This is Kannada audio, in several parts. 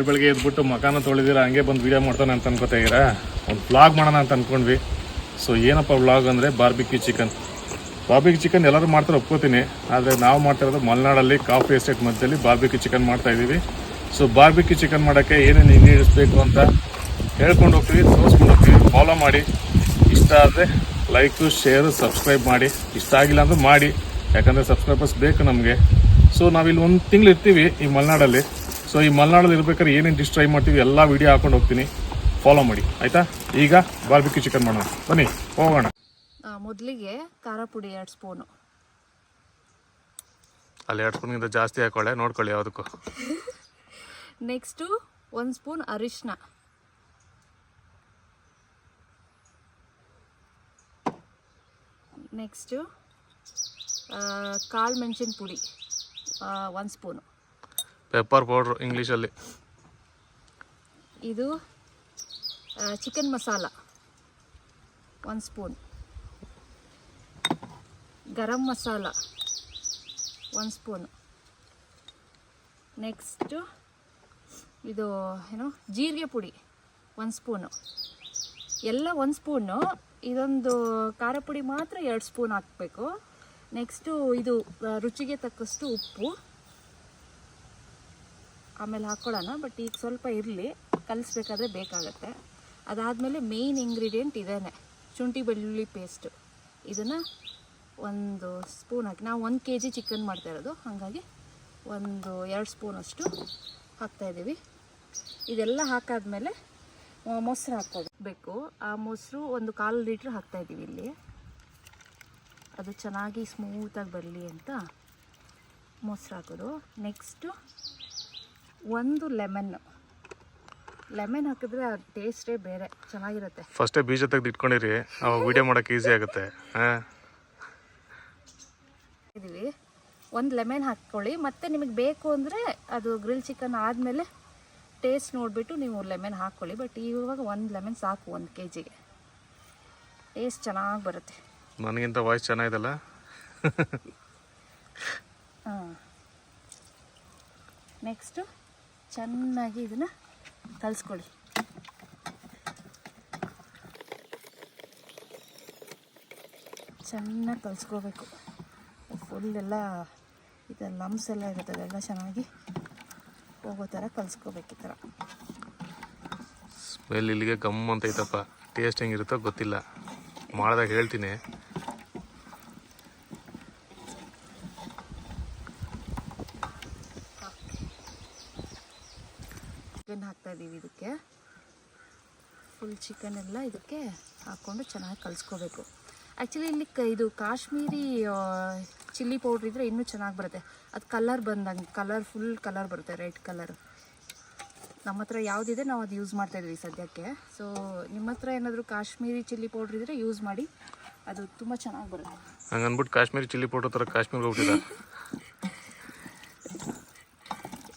ಬೆಳಗ್ಗೆ ಎದ್ಬಿಟ್ಟು ಮಕಾನ ತೊಳೆದಿರ ಹಂಗೆ ಬಂದು ವೀಡಿಯೋ ಮಾಡ್ತಾನೆ ಅಂತ ಅನ್ಕೋತಾ ಇದ್ದೀರಾ. ಒಂದು ವ್ಲಾಗ್ ಮಾಡೋಣ ಅಂತ ಅಂದ್ಕೊಂಡ್ವಿ. ಸೊ ಏನಪ್ಪ ವ್ಲಾಗ್ ಅಂದರೆ ಬಾರ್ಬಿಕ್ಯೂ ಚಿಕನ್ ಎಲ್ಲರೂ ಮಾಡ್ತಾರೆ ಒಪ್ಕೋತೀನಿ. ಆದರೆ ನಾವು ಮಾಡ್ತಾ ಇರೋದು ಮಲೆನಾಡಲ್ಲಿ ಕಾಫಿ ಎಸ್ಟೇಟ್ ಮಧ್ಯದಲ್ಲಿ ಬಾರ್ಬಿಕ್ಯೂ ಚಿಕನ್ ಮಾಡ್ತಾಯಿದ್ದೀವಿ. ಸೊ ಬಾರ್ಬಿಕ್ಯೂ ಚಿಕನ್ ಮಾಡೋಕ್ಕೆ ಏನೇನು ಇಂಗ್ರೀಡಿಯೆಂಟ್ಸ್ ಬೇಕು ಅಂತ ಹೇಳ್ಕೊಂಡು ಹೋಗ್ತೀವಿ, ತೋರಿಸ್ಕೊಂಡು ಹೋಗ್ತೀವಿ. ಫಾಲೋ ಮಾಡಿ, ಇಷ್ಟ ಆದರೆ ಲೈಕು ಶೇರು ಸಬ್ಸ್ಕ್ರೈಬ್ ಮಾಡಿ, ಇಷ್ಟ ಆಗಿಲ್ಲ ಅಂದರೂ ಮಾಡಿ, ಯಾಕಂದರೆ ಸಬ್ಸ್ಕ್ರೈಬರ್ಸ್ ಬೇಕು ನಮಗೆ. ಸೊ ನಾವಿಲ್ಲಿ ಒಂದು ತಿಂಗಳು ಇರ್ತೀವಿ ಈ ಮಲೆನಾಡಲ್ಲಿ. ಸೊ ಈ ಮಲೆನಾಡಲ್ಲಿ ಇರ್ಬೇಕಾದ್ರೆ ಏನೇನು ಡಿಶ್ ಟ್ರೈ ಮಾಡ್ತೀವಿ ಎಲ್ಲ ವೀಡಿಯೋ ಹಾಕೊಂಡು ಹೋಗ್ತೀನಿ, ಫಾಲೋ ಮಾಡಿ ಆಯಿತಾ. ಈಗ ಬಾರ್ಬಿಕ್ಯೂ ಚಿಕನ್ ಮಾಡೋಣ, ಬನ್ನಿ ಹೋಗೋಣ. ಮೊದಲಿಗೆ ಖಾರ ಪುಡಿ 2 ಸ್ಪೂನು, ಅಲ್ಲಿ 2 ಸ್ಪೂನ್ಗಿಂತ ಜಾಸ್ತಿ ಹಾಕೊಳ್ಳೆ, ನೋಡ್ಕೊಳ್ಳಿ ಯಾವುದಕ್ಕೂ. ನೆಕ್ಸ್ಟು 1 ಸ್ಪೂನ್ ಅರಿಶಿನ, ನೆಕ್ಸ್ಟು ಕಾಳು ಮೆಣಸಿನ ಪುಡಿ 1 ಸ್ಪೂನು, ಪೆಪ್ಪರ್ ಪೌಡ್ರು ಇಂಗ್ಲೀಷಲ್ಲಿ. ಇದು chicken masala 1 spoon, garam masala 1 spoon, next ಇದು ಏನು ಜೀರಿಗೆ ಪುಡಿ 1 ಸ್ಪೂನು, ಎಲ್ಲ 1 ಸ್ಪೂನು. ಇದೊಂದು ಖಾರ ಪುಡಿ ಮಾತ್ರ 2 ಸ್ಪೂನ್ ಹಾಕಬೇಕು. ನೆಕ್ಸ್ಟು ಇದು ರುಚಿಗೆ ತಕ್ಕಷ್ಟು ಉಪ್ಪು ಆಮೇಲೆ ಹಾಕ್ಕೊಳ್ಳೋಣ, ಬಟ್ ಈಗ ಸ್ವಲ್ಪ ಇರಲಿ, ಕಲಿಸ್ಬೇಕಾದ್ರೆ ಬೇಕಾಗತ್ತೆ. ಅದಾದಮೇಲೆ ಮೇಯ್ನ್ ಇಂಗ್ರೀಡಿಯೆಂಟ್ ಇದೇನೆ, ಶುಂಠಿ ಬೆಳ್ಳುಳ್ಳಿ ಪೇಸ್ಟು. ಇದನ್ನು 1 ಸ್ಪೂನ್ ಹಾಕಿ, ನಾವು 1 kg ಚಿಕನ್ ಮಾಡ್ತಾ ಇರೋದು, ಹಾಗಾಗಿ 2 ಸ್ಪೂನಷ್ಟು ಹಾಕ್ತಾಯಿದ್ದೀವಿ. ಇದೆಲ್ಲ ಹಾಕಾದ್ಮೇಲೆ ಮೊಸರು ಹಾಕೋಬೇಕು. ಆ ಮೊಸರು 1/4 ಲೀಟ್ರ್ ಹಾಕ್ತಾಯಿದ್ದೀವಿ ಇಲ್ಲಿ, ಅದು ಚೆನ್ನಾಗಿ ಸ್ಮೂತಾಗಿ ಬರಲಿ ಅಂತ ಮೊಸರು ಹಾಕೋದು. ನೆಕ್ಸ್ಟು 1 ಲೆಮನ್ ಹಾಕಿದ್ರೆ ಅದು ಟೇಸ್ಟೇ ಬೇರೆ, ಚೆನ್ನಾಗಿರುತ್ತೆ. ಫಸ್ಟೇ ಬೀಜ ತೆಗೆದು ಇಟ್ಕೊಂಡಿರಿ, ಅವಾಗ ವೀಡಿಯೋ ಮಾಡೋಕ್ಕೆ ಈಸಿ ಆಗುತ್ತೆ. ಇದೀವಿ 1 ಲೆಮನ್ ಹಾಕ್ಕೊಳ್ಳಿ. ಮತ್ತು ನಿಮಗೆ ಬೇಕು ಅಂದರೆ ಅದು ಗ್ರಿಲ್ ಚಿಕನ್ ಆದಮೇಲೆ ಟೇಸ್ಟ್ ನೋಡಿಬಿಟ್ಟು ನೀವು ಲೆಮನ್ ಹಾಕ್ಕೊಳ್ಳಿ. ಬಟ್ ಇವಾಗ 1 ಲೆಮನ್ ಸಾಕು 1 kgಗೆ, ಟೇಸ್ಟ್ ಚೆನ್ನಾಗಿ ಬರುತ್ತೆ. ನನಗಿಂತ ವಾಯ್ಸ್ ಚೆನ್ನಾಗಿದೆಲ್ಲ. ಹಾಂ, ನೆಕ್ಸ್ಟು ಚೆನ್ನಾಗಿ ಇದನ್ನು ಕಲಿಸ್ಕೊಳ್ಳಿ. ಚೆನ್ನಾಗಿ ಕಲಿಸ್ಕೋಬೇಕು. ಫುಲ್ ಎಲ್ಲ ಇದು ಲಮ್ಸ್ ಎಲ್ಲ ಇರುತ್ತೆ, ಅದೆಲ್ಲ ಚೆನ್ನಾಗಿ ಹೋಗೋ ಥರ ಕಲಿಸ್ಕೋಬೇಕು. ಈ ಥರ ಸ್ಮೆಲ್ ಇಲ್ಲಿಗೆ ಗಮ್ ಅಂತ ಐತಪ್ಪ. ಟೇಸ್ಟ್ ಹೆಂಗಿರುತ್ತೋ ಗೊತ್ತಿಲ್ಲ, ಮಾಡಿದಾಗ ಹೇಳ್ತೀನಿ. ಚಿಕನ್ ಹಾಕ್ತಾಯಿದ್ದೀವಿ ಇದಕ್ಕೆ, ಫುಲ್ ಚಿಕನ್ ಎಲ್ಲ ಇದಕ್ಕೆ ಹಾಕ್ಕೊಂಡು ಚೆನ್ನಾಗಿ ಕಲಿಸ್ಕೋಬೇಕು. ಆ್ಯಕ್ಚುಲಿ ಇಲ್ಲಿ ಇದು ಕಾಶ್ಮೀರಿ ಚಿಲ್ಲಿ ಪೌಡ್ರ್ ಇದ್ದರೆ ಇನ್ನೂ ಚೆನ್ನಾಗಿ ಬರುತ್ತೆ. ಅದು ಕಲರ್ ಬಂದಂಗೆ, ಫುಲ್ ಕಲರ್ ಬರುತ್ತೆ, ರೆಡ್ ಕಲರ್. ನಮ್ಮ ಹತ್ರ ಯಾವುದಿದೆ ನಾವು ಅದು ಯೂಸ್ ಮಾಡ್ತಾಯಿದ್ವಿ ಸದ್ಯಕ್ಕೆ. ಸೊ ನಿಮ್ಮ ಹತ್ರ ಏನಾದರೂ ಕಾಶ್ಮೀರಿ ಚಿಲ್ಲಿ ಪೌಡ್ರ್ ಇದ್ದರೆ ಯೂಸ್ ಮಾಡಿ, ಅದು ತುಂಬ ಚೆನ್ನಾಗಿ ಬರುತ್ತೆ. ಹಂಗೆ ಅಂದ್ಬಿಟ್ಟು ಕಾಶ್ಮೀರಿ ಚಿಲ್ಲಿ ಪೌಡ್ರ್ ಥರ ಕಾಶ್ಮೀರ್ಗೆ ಹೋಗ್ಬಿಟ್ಟಿದೆ.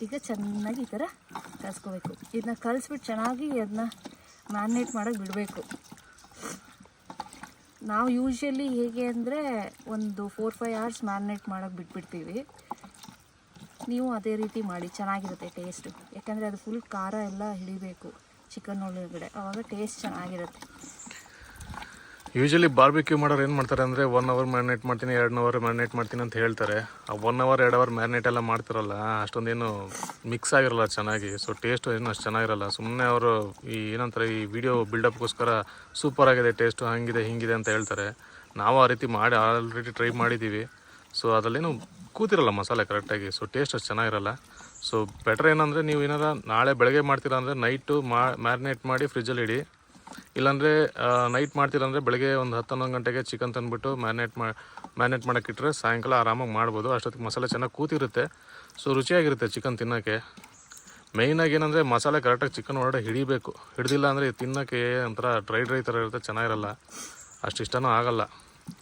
ಈಗ ಚೆನ್ನಾಗಿ ಈ ಥರ ಕಲಿಸ್ಕೋಬೇಕು. ಇದನ್ನ ಕಲಿಸ್ಬಿಟ್ಟು ಚೆನ್ನಾಗಿ ಅದನ್ನ ಮ್ಯಾರಿನೇಟ್ ಮಾಡೋಕ್ಕೆ ಬಿಡಬೇಕು. ನಾವು ಯೂಶ್ವಲಿ ಹೇಗೆ ಅಂದರೆ ಒಂದು 4-5 hours ಮ್ಯಾರಿನೇಟ್ ಮಾಡೋಕ್ಕೆ ಬಿಟ್ಬಿಡ್ತೀವಿ. ನೀವು ಅದೇ ರೀತಿ ಮಾಡಿ, ಚೆನ್ನಾಗಿರುತ್ತೆ ಟೇಸ್ಟು. ಯಾಕಂದರೆ ಅದು ಫುಲ್ ಖಾರ ಎಲ್ಲ ಹಿಡಿಬೇಕು ಚಿಕನ್ ಒಳಗಡೆ, ಆವಾಗ ಟೇಸ್ಟ್ ಚೆನ್ನಾಗಿರುತ್ತೆ. ಯೂಶಲಿ ಬಾರ್ಬಿಕ್ಯೂ ಮಾಡೋರು ಏನು ಮಾಡ್ತಾರೆ ಅಂದರೆ 1 hour ಮ್ಯಾರಿನೇಟ್ ಮಾಡ್ತೀನಿ, 2 hour ಮ್ಯಾರಿನೇಟ್ ಮಾಡ್ತೀನಿ ಅಂತ ಹೇಳ್ತಾರೆ. ಆ 1 hour 2 hour ಮ್ಯಾರಿನೇಟ್ ಎಲ್ಲ ಮಾಡ್ತಿರಲ್ಲ, ಅಷ್ಟೊಂದೇನು ಮಿಕ್ಸ್ ಆಗಿರಲ್ಲ ಚೆನ್ನಾಗಿ. ಸೊ ಟೇಸ್ಟು ಏನು ಅಷ್ಟು ಚೆನ್ನಾಗಿರಲ್ಲ. ಸುಮ್ಮನೆ ಅವರು ಈ ಏನಂತಾರೆ, ಈ ವಿಡಿಯೋ ಬಿಲ್ಡಪ್ಗೋಸ್ಕರ ಸೂಪರ್ ಆಗಿದೆ ಟೇಸ್ಟು, ಹಂಗಿದೆ ಹಿಂಗಿದೆ ಅಂತ ಹೇಳ್ತಾರೆ. ನಾವು ಆ ರೀತಿ ಮಾಡಿ ಆಲ್ರೆಡಿ ಟ್ರೈ ಮಾಡಿದ್ದೀವಿ. ಸೊ ಅದರಲ್ಲೇನು ಕೂತಿರಲ್ಲ ಮಸಾಲೆ ಕರೆಕ್ಟಾಗಿ, ಸೊ ಟೇಸ್ಟ್ ಅಷ್ಟು ಚೆನ್ನಾಗಿರಲ್ಲ. ಸೊ ಬೆಟ್ರ್ ಏನಂದರೆ, ನೀವು ಏನಾರ ನಾಳೆ ಬೆಳಗ್ಗೆ ಮಾಡ್ತೀರಾ ಅಂದರೆ ನೈಟು ಮ್ಯಾರಿನೇಟ್ ಮಾಡಿ ಫ್ರಿಜ್ಜಲ್ಲಿ ಇಡಿ. ಇಲ್ಲಾಂದರೆ ನೈಟ್ ಮಾಡ್ತೀರಂದರೆ ಬೆಳಗ್ಗೆ ಒಂದು 10-11 ಗಂಟೆಗೆ ಚಿಕನ್ ತಂದುಬಿಟ್ಟು ಮ್ಯಾರಿನೇಟ್ ಮಾಡೋಕ್ಕೆ ಇಟ್ಟರೆ ಸಾಯಂಕಾಲ ಆರಾಮಾಗಿ ಮಾಡ್ಬೋದು. ಅಷ್ಟೊತ್ತಿಗೆ ಮಸಾಲೆ ಚೆನ್ನಾಗಿ ಕೂತಿರುತ್ತೆ. ಸೊ ರುಚಿಯಾಗಿರುತ್ತೆ ಚಿಕನ್ ತಿನ್ನೋಕ್ಕೆ. ಮೇಯ್ನಾಗಿ ಏನಂದರೆ ಮಸಾಲೆ ಕರೆಕ್ಟಾಗಿ ಚಿಕನ್ ಒಳಗಡೆ ಹಿಡಿಬೇಕು. ಹಿಡಿದಿಲ್ಲ ಅಂದರೆ ತಿನ್ನೋಕ್ಕೆ ಒಂಥರ ಡ್ರೈ ಥರ ಇರುತ್ತೆ, ಚೆನ್ನಾಗಿರಲ್ಲ, ಅಷ್ಟು ಇಷ್ಟನೂ ಆಗಲ್ಲ.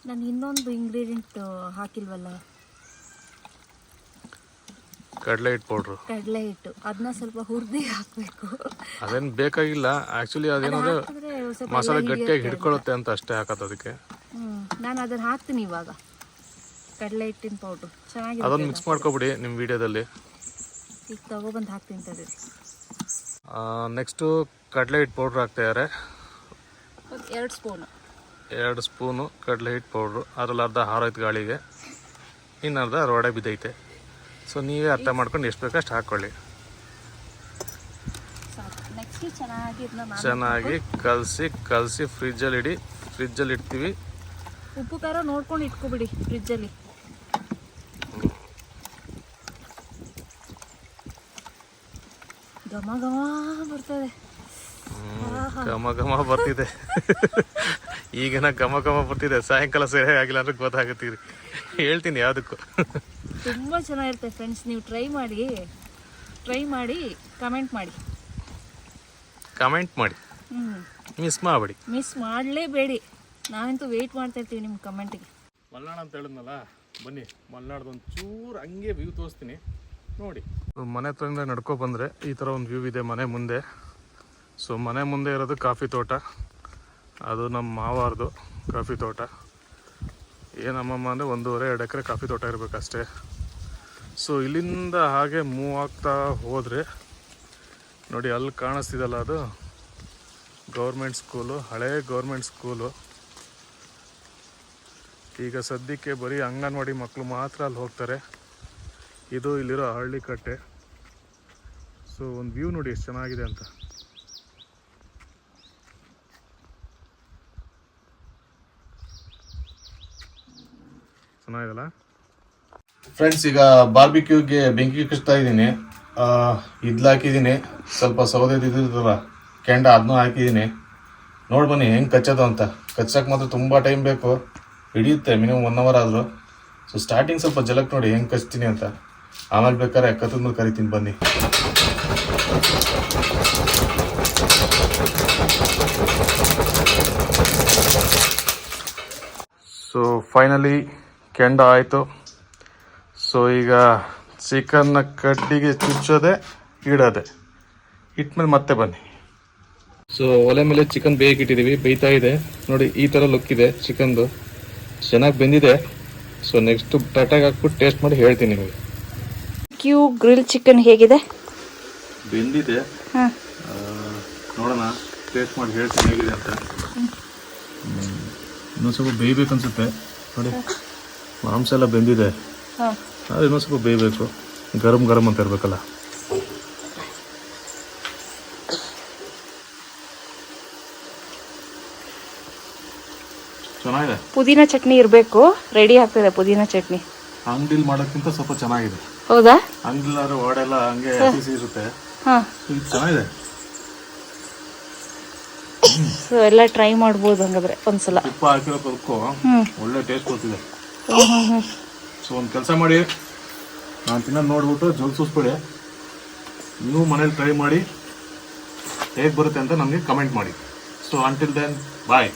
ನಾನು ಇನ್ನೊಂದು ಇಂಗ್ರೀಡಿಯೆಂಟ್ ಹಾಕಿಲ್ವಲ್ಲ, ಕಡಲೆ ಹಿಟ್ಟು ಪೌಡ್ರು, ಕಡಲೆ ಹಿಟ್ಟು, ಅದನ್ನ ಸ್ವಲ್ಪ ಹುರಿದು ಹಾಕಬೇಕು. ಅದೇನು ಬೇಕಾಗಿಲ್ಲ ಆ್ಯಕ್ಚುಲಿ. ಅದೇನಂದರೆ ಮಸಾಲೆ ಗಟ್ಟಿಯಾಗಿ ಹಿಡ್ಕೊಳ್ಳುತ್ತೆ ಅಂತ ಅಷ್ಟೇ ಹಾಕೋದು ಅದಕ್ಕೆ. ನಾನು ಅದನ್ನು ಹಾಕ್ತೀನಿ ಇವಾಗ, ಕಡಲೆ ಹಿಟ್ಟಿನ ಪೌಡ್ರು ಚೆನ್ನಾಗಿ. ಅದನ್ನು ಮಿಕ್ಸ್ ಮಾಡ್ಕೊಬಿಡಿ ನಿಮ್ಮ ವೀಡಿಯೋದಲ್ಲಿ. ಈಗ ತಗೊಬಂದು ಹಾಕ್ತೀನಿ ತಗೊಳ್ಳಿ. ನೆಕ್ಸ್ಟು ಕಡಲೆ ಹಿಟ್ಟು ಪೌಡ್ರ್ ಹಾಕ್ತಾಯಿದ್ದಾರೆ. 2 ಸ್ಪೂನು. 2 ಸ್ಪೂನು ಕಡಲೆ ಹಿಟ್ಟು ಪೌಡ್ರು. ಅದರಲ್ಲಿ ಅರ್ಧ ಹಾರೋಯ್ತು ಗಾಳಿಗೆ, ಇನ್ನರ್ಧ ರೋಡೆ ಬಿದ್ದೈತೆ. ಸೊ ನೀವೇ ಅರ್ಥ ಮಾಡ್ಕೊಂಡು ಎಷ್ಟು ಬೇಕಷ್ಟು ಹಾಕ್ಕೊಳ್ಳಿ. ನೆಕ್ಸ್ಟ್ ಚೆನ್ನಾಗಿ ಕಲಸಿ ಫ್ರಿಜ್ಜಲ್ಲಿ ಇಡ್ತೀವಿ. ಉಪ್ಪು ಖಾರ ನೋಡ್ಕೊಂಡು ಇಟ್ಕೊಬಿಡಿ ಫ್ರಿಜ್ಜಲ್ಲಿ. ಘಮ ಘಮ ಬರ್ತದೆ. ಘಮ ಬರ್ತಿದೆ. ಈಗಿನ ಘಮ ಬರ್ತಿದೆ. ಸಾಯಂಕಾಲ ಸರಿಯಾಗಿ ಆಗಿಲ್ಲ ಅಂದ್ರೆ ಗೊತ್ತಾಗುತ್ತೀರಿ. ಹೇಳ್ತೀನಿ ಯಾವುದಕ್ಕೂ. ತುಂಬ ಚೆನ್ನಾಗಿರುತ್ತೆ ಫ್ರೆಂಡ್ಸ್, ನೀವು ಟ್ರೈ ಮಾಡಿ ಕಮೆಂಟ್ ಮಾಡಿ. ಮಿಸ್ ಮಾಡಲೇಬೇಡಿ. ನಾವಂತೂ ವೆಯ್ಟ್ ಮಾಡ್ತಾ ಇರ್ತೀವಿ ನಿಮ್ಮ ಕಮೆಂಟಿಗೆ. ಮಲ್ನಾಡು ಅಂತ ಹೇಳಿದ್ನಲ್ಲ, ಬನ್ನಿ ಮಲ್ನಾಡ್ದು ಒಂದು ಚೂರು ಹಂಗೆ ವ್ಯೂ ತೋರಿಸ್ತೀನಿ ನೋಡಿ. ಮನೆ ಹತ್ರದಿಂದ ನಡ್ಕೊ ಬಂದರೆ ಈ ಥರ ಒಂದು ವ್ಯೂ ಇದೆ ಮನೆ ಮುಂದೆ. ಸೊ ಮನೆ ಮುಂದೆ ಇರೋದು ಕಾಫಿ ತೋಟ. ಅದು ನಮ್ಮ ಮಾವಾರ್ದು ಕಾಫಿ ತೋಟ. ಏನಮ್ಮಮ್ಮ ಅಂದರೆ 1.5-2 ಎಕರೆ ಕಾಫಿ ತೋಟ ಇರಬೇಕಷ್ಟೇ. ಸೊ ಇಲ್ಲಿಂದ ಹಾಗೆ ಮೂವ್ ಆಗ್ತಾ ಹೋದರೆ ನೋಡಿ, ಅಲ್ಲಿ ಕಾಣಿಸ್ತಿದಲ್ಲ ಅದು ಗೌರ್ಮೆಂಟ್ ಸ್ಕೂಲು, ಹಳೇ ಗೌರ್ಮೆಂಟ್ ಸ್ಕೂಲು. ಈಗ ಸದ್ಯಕ್ಕೆ ಬರೀ ಅಂಗನವಾಡಿ ಮಕ್ಕಳು ಮಾತ್ರ ಅಲ್ಲಿ ಹೋಗ್ತಾರೆ. ಇದು ಇಲ್ಲಿರೋ ಹಳ್ಳಿ ಕಟ್ಟೆ. ಸೊ ಒಂದು ವ್ಯೂ ನೋಡಿ ಎಷ್ಟು ಚೆನ್ನಾಗಿದೆ ಅಂತ. ಚೆನ್ನಾಗಿದಲ್ಲ ಫ್ರೆಂಡ್ಸ್. ಈಗ ಬಾರ್ಬಿಕ್ಯೂಗೆ ಬೆಂಕಿ ಹಚ್ತಾ ಇದ್ದೀನಿ. ಇದ್ಲು ಹಾಕಿದ್ದೀನಿ, ಸ್ವಲ್ಪ ಸೌದೆ ಇದ್ದಿದ್ದಲ್ಲ ಕೆಂಡ, ಅದನ್ನೂ ಹಾಕಿದ್ದೀನಿ. ನೋಡಿ ಬನ್ನಿ ಹೆಂಗೆ ಕಚ್ಚೋದು ಅಂತ. ಕಚ್ಚಕ್ಕೆ ಮಾತ್ರ ತುಂಬ ಟೈಮ್ ಬೇಕು, ಹಿಡಿಯುತ್ತೆ ಮಿನಿಮಮ್ 1 ಅವರ್ ಆದರೂ. ಸೊ ಸ್ಟಾರ್ಟಿಂಗ್ ಸ್ವಲ್ಪ ಜಲಕ್ ನೋಡಿ ಹೆಂಗೆ ಕಚ್ತೀನಿ ಅಂತ. ಆಮೇಲೆ ಬೇಕಾದ್ರೆ ಕತ್ತದ ಮೇಲೆ ಕರಿತೀನಿ ಬನ್ನಿ. ಸೊ ಫೈನಲಿ ಕೆಂಡ ಆಯಿತು. ಸೊ ಈಗ ಚಿಕನ್ನ ಕಡ್ಡಿಗೆ ಚುಚ್ಚೋದೆ, ಇಡೋದೆ, ಇಟ್ಮೇಲೆ ಮತ್ತೆ ಬನ್ನಿ. ಸೊ ಒಲೆ ಮೇಲೆ ಚಿಕನ್ ಬೇಯಿಟ್ಟಿದ್ದೀವಿ, ಬೇಯ್ತಾ ಇದೆ ನೋಡಿ. ಈ ಥರ ಲುಕ್ ಇದೆ ಚಿಕನ್ದು, ಚೆನ್ನಾಗಿ ಬೆಂದಿದೆ. ಸೊ ನೆಕ್ಸ್ಟ್ ಪ್ಲೇಟಾಗಿ ಹಾಕ್ಬಿಟ್ಟು ಟೇಸ್ಟ್ ಮಾಡಿ ಹೇಳ್ತೀನಿ ನಿಮಗೆ. ಗ್ರಿಲ್ ಚಿಕನ್ ಹೇಗಿದೆ? ಬೆಂದಿದೆ, ನೋಡೋಣ ಟೇಸ್ಟ್ ಮಾಡಿ ಹೇಳ್ತೀನಿ ಹೇಗಿದೆ ಅಂತ. ಇನ್ನೊಂದು ಸ್ವಲ್ಪ ಬೇಯಬೇಕು ಅನ್ಸುತ್ತೆ ನೋಡಿ, ಮಾಂಸ ಎಲ್ಲ ಬೆಂದಿದೆ. ಅದು ಇನ್ನೊಂದು ಸ್ವಲ್ಪ ಬೇಯಬೇಕು, ಗರಂ ಅಂತ ಇರಬೇಕಲ್ಲ. ಚೆನ್ನಾಗಿದೆ. ಪುದೀನ ಚಟ್ನಿ ಇರಬೇಕು, ರೆಡಿ ಆಗ್ತದೆ ಪುದೀನ ಚಟ್ನಿ. ಅಂಗಡಿಲಿ ಮಾಡೋಕ್ಕಿಂತ ಸ್ವಲ್ಪ ಚೆನ್ನಾಗಿದೆ. ಹೌದಾ? ಅಂಗಡಿಲಾದ್ರೆ ಓಡೆಲ್ಲ ಹಂಗೆ ಹಸಿ ಇರುತ್ತೆ. ಇದು ಚೆನ್ನಾಗಿದೆ. ಸೊ ಎಲ್ಲ ಟ್ರೈ ಮಾಡ್ಬೋದು ಹಂಗಾದ್ರೆ ಒಂದ್ಸಲ. ತುಪ್ಪ ಹಾಕಿರೋದಕ್ಕೂ ಒಳ್ಳೆ ಟೇಸ್ಟ್ ಬರ್ತಿದೆ. ಸೊ ಒಂದು ಕೆಲಸ ಮಾಡಿ, ನಾನು ತಿನ್ನೋದು ನೋಡ್ಬಿಟ್ಟು ಜಲ್ಸೂಸ್ಬಿಡಿ. ನೀವು ಮನೇಲಿ ಟ್ರೈ ಮಾಡಿ ಹೇಗೆ ಬರುತ್ತೆ ಅಂತ ನಮಗೆ ಕಮೆಂಟ್ ಮಾಡಿ. ಸೊ ಅಂಟಿಲ್ ದೆನ್ ಬಾಯ್.